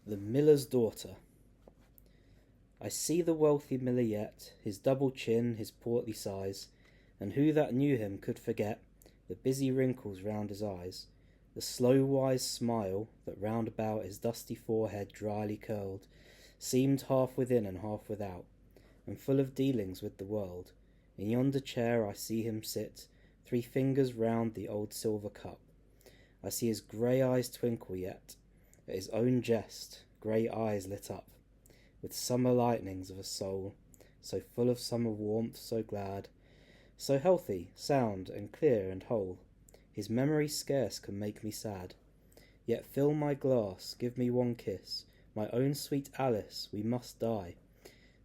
The Miller's Daughter. I see the wealthy miller yet, his double chin, his portly size, and who that knew him could forget the busy wrinkles round his eyes, the slow wise smile that round about his dusty forehead dryly curled, seemed half within and half without, and full of dealings with the world. In yonder chair I see him sit, 3 fingers round the old silver cup. I see his grey eyes twinkle yet, at his own jest, grey eyes lit up with summer lightnings of a soul, so full of summer warmth, so glad, so healthy, sound, and clear and whole, his memory scarce can make me sad. Yet fill my glass, give me one kiss, my own sweet Alice, we must die.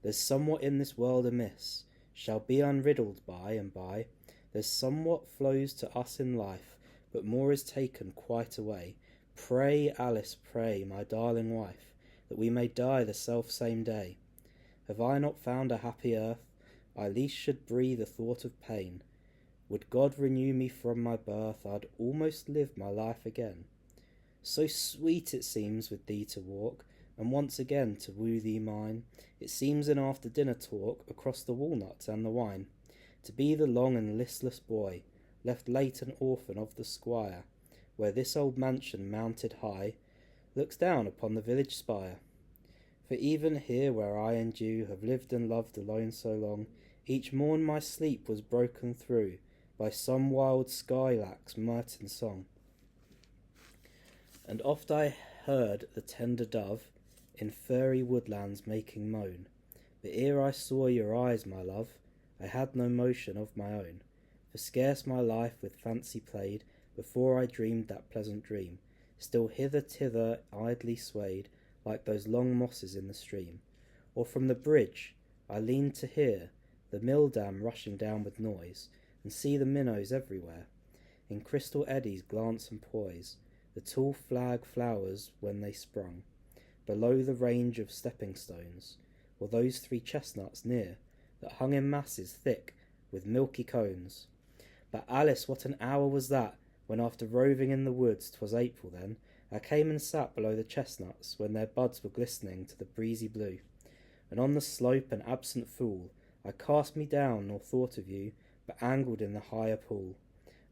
There's somewhat in this world amiss, shall be unriddled by and by. There's somewhat flows to us in life, but more is taken quite away. Pray, Alice, pray, my darling wife, that we may die the self-same day. Have I not found a happy earth? I least should breathe a thought of pain. Would God renew me from my birth, I'd almost live my life again. So sweet it seems with thee to walk, and once again to woo thee mine. It seems in after-dinner talk, across the walnuts and the wine, to be the long and listless boy, left late an orphan of the squire, where this old mansion mounted high, looks down upon the village spire. For even here where I and you have lived and loved alone so long, each morn my sleep was broken through by some wild skylark's mirtin song. And oft I heard the tender dove in furry woodlands making moan. But ere I saw your eyes, my love, I had no motion of my own, for scarce my life with fancy played before I dreamed that pleasant dream, still hither-thither idly swayed, like those long mosses in the stream. Or from the bridge I leaned to hear the mill dam rushing down with noise, and see the minnows everywhere, in crystal eddies glance and poise, the tall flag flowers when they sprung, below the range of stepping stones, or those 3 chestnuts near, that hung in masses thick with milky cones. But Alice, what an hour was that, when after roving in the woods, 'twas April then, I came and sat below the chestnuts, when their buds were glistening to the breezy blue, and on the slope, an absent fool, I cast me down, nor thought of you, but angled in the higher pool.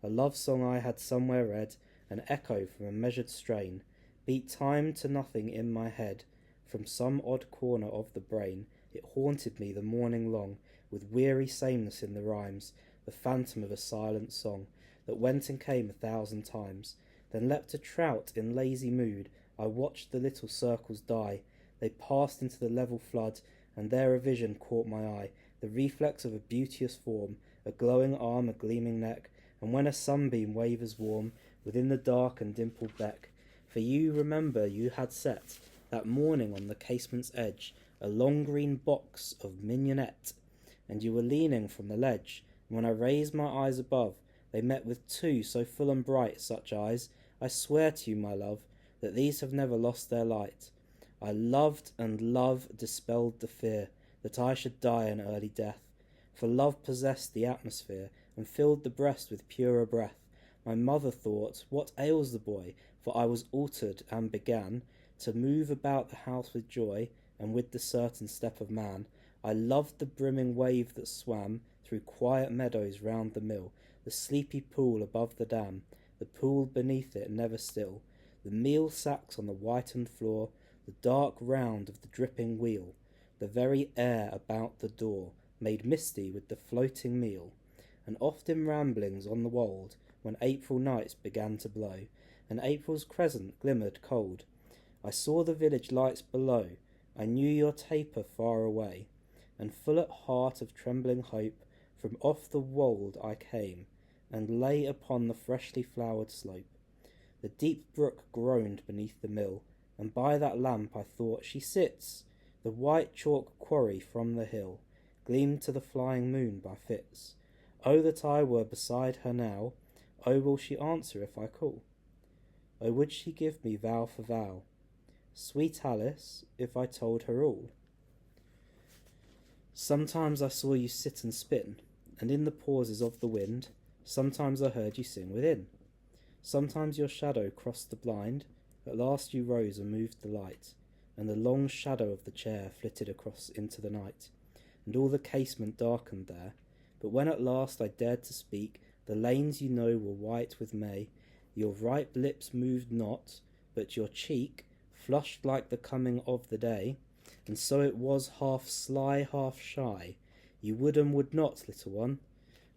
A love song I had somewhere read, an echo from a measured strain, beat time to nothing in my head. From some odd corner of the brain it haunted me the morning long, with weary sameness in the rhymes, the phantom of a silent song, that went and came 1,000 times. Then leapt a trout in lazy mood, I watched the little circles die, they passed into the level flood, and there a vision caught my eye, the reflex of a beauteous form, a glowing arm, a gleaming neck, and when a sunbeam wavers warm within the dark and dimpled beck. For you remember you had set, that morning on the casement's edge, a long green box of mignonette, and you were leaning from the ledge, and when I raised my eyes above, they met with 2 so full and bright, such eyes, I swear to you, my love, that these have never lost their light. I loved, and love dispelled the fear that I should die an early death, for love possessed the atmosphere, and filled the breast with purer breath. My mother thought, what ails the boy? For I was altered, and began to move about the house with joy, and with the certain step of man. I loved the brimming wave that swam through quiet meadows round the mill, the sleepy pool above the dam, the pool beneath it never still, the meal sacks on the whitened floor, the dark round of the dripping wheel, the very air about the door made misty with the floating meal. And oft in ramblings on the wold, when April nights began to blow, and April's crescent glimmered cold, I saw the village lights below, I knew your taper far away, and full at heart of trembling hope, from off the wold I came, and lay upon the freshly flowered slope. The deep brook groaned beneath the mill, and by that lamp I thought, she sits. The white chalk quarry from the hill gleamed to the flying moon by fits. Oh, that I were beside her now! Oh, will she answer if I call? Oh, would she give me vow for vow, sweet Alice, if I told her all? Sometimes I saw you sit and spin, and in the pauses of the wind, sometimes I heard you sing within. Sometimes your shadow crossed the blind, at last you rose and moved the light, and the long shadow of the chair flitted across into the night, and all the casement darkened there. But when at last I dared to speak, the lanes, you know, were white with May. Your ripe lips moved not, but your cheek flushed like the coming of the day, and so it was half sly, half shy. You would and would not, little one,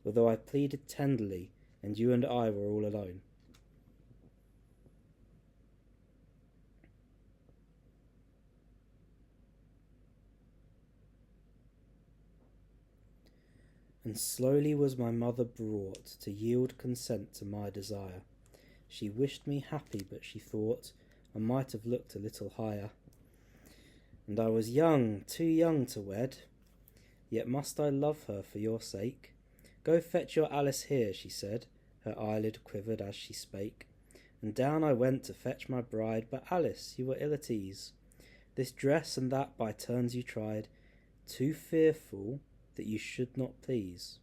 although I pleaded tenderly, and you and I were all alone. And slowly was my mother brought to yield consent to my desire. She wished me happy, but she thought I might have looked a little higher. And I was young, too young to wed, yet must I love her for your sake. Go fetch your Alice here, she said, her eyelid quivered as she spake. And down I went to fetch my bride, but Alice, you were ill at ease. This dress and that by turns you tried, too fearful that you should not please.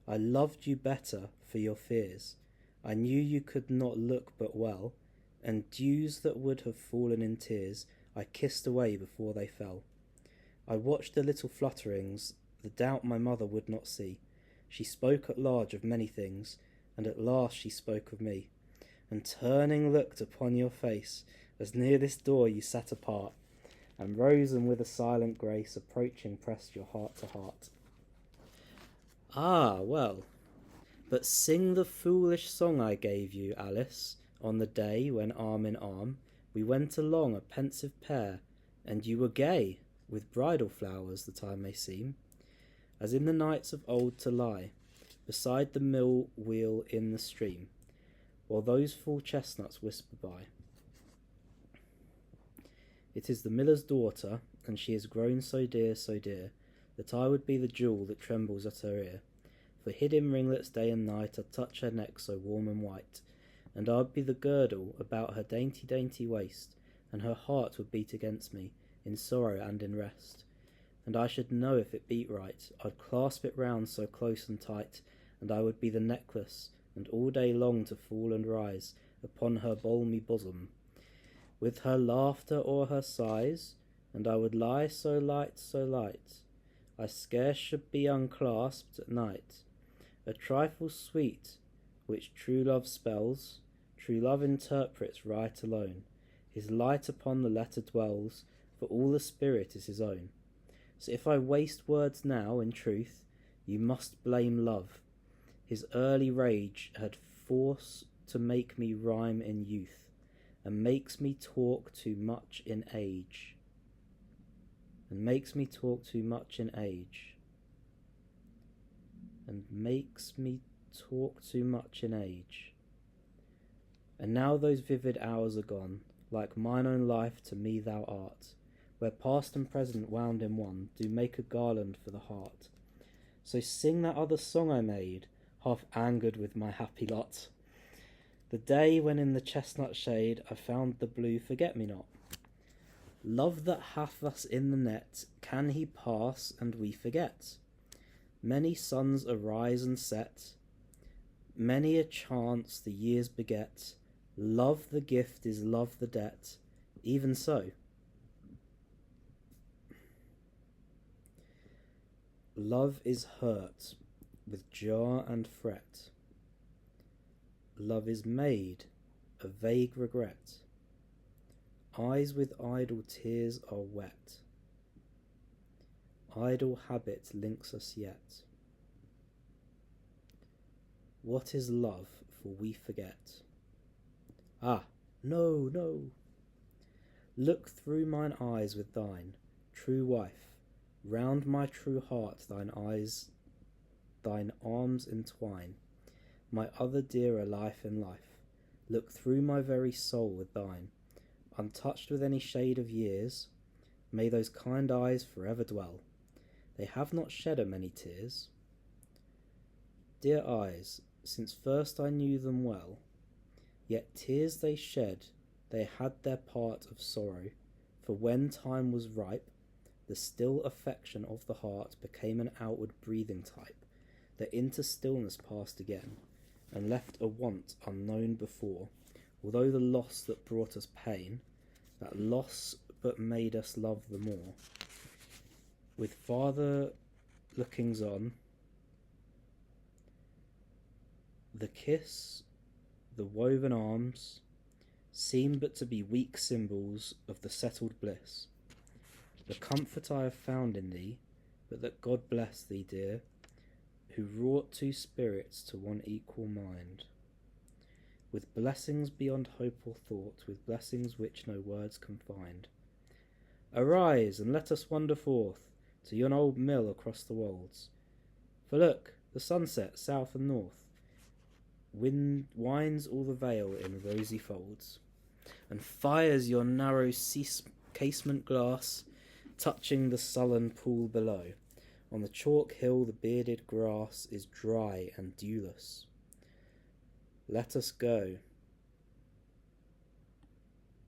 I loved you better for your fears. I knew you could not look but well, and dews that would have fallen in tears I kissed away before they fell. I watched the little flutterings, the doubt my mother would not see. She spoke at large of many things, and at last she spoke of me, and turning looked upon your face, as near this door you sat apart, and rose and with a silent grace approaching pressed your heart to heart. Ah, well, but sing the foolish song I gave you, Alice, on the day when arm in arm we went along a pensive pair, and you were gay with bridal flowers that I may seem, as in the nights of old to lie beside the mill wheel in the stream, while those full chestnuts whisper by. It is the miller's daughter, and she is grown so dear, that I would be the jewel that trembles at her ear. For hid in ringlets day and night I'd touch her neck so warm and white, and I'd be the girdle about her dainty, dainty waist, and her heart would beat against me, in sorrow and in rest. And I should know if it beat right, I'd clasp it round so close and tight, and I would be the necklace, and all day long to fall and rise upon her balmy bosom, with her laughter or her sighs, and I would lie so light, I scarce should be unclasped at night. A trifle sweet, which true love spells, true love interprets right alone. His light upon the letter dwells, for all the spirit is his own. So if I waste words now, in truth, you must blame love. His early rage had force to make me rhyme in youth, and makes me talk too much in age. And makes me talk too much in age. And makes me talk too much in age. And now those vivid hours are gone, like mine own life to me thou art, where past and present wound in one do make a garland for the heart. So sing that other song I made, half angered with my happy lot, the day when in the chestnut shade I found the blue forget-me-not. Love that hath us in the net, can he pass and we forget? Many suns arise and set, many a chance the years beget. Love the gift is love the debt, even so. Love is hurt with jar and fret. Love is made of vague regret. Eyes with idle tears are wet. Idle habit links us yet. What is love, for we forget? Ah, no, no. Look through mine eyes with thine, true wife, round my true heart thine eyes, thine arms entwine, my other dearer life in life. Look through my very soul with thine, untouched with any shade of years. May those kind eyes forever dwell. They have not shed a many tears. Dear eyes, since first I knew them well, yet tears they shed, they had their part of sorrow. For when time was ripe, the still affection of the heart became an outward breathing type, that into stillness passed again, and left a want unknown before. Although the loss that brought us pain, that loss but made us love the more. With farther lookings on, the kiss, the woven arms, seem but to be weak symbols of the settled bliss. The comfort I have found in thee, but that God bless thee, dear, who wrought two spirits to one equal mind, with blessings beyond hope or thought, with blessings which no words can find. Arise, and let us wander forth to yon old mill across the wolds. For look, the sunset, south and north, winds all the vale in rosy folds, and fires yon narrow casement glass, touching the sullen pool below. On the chalk hill the bearded grass is dry and dewless. Let us go,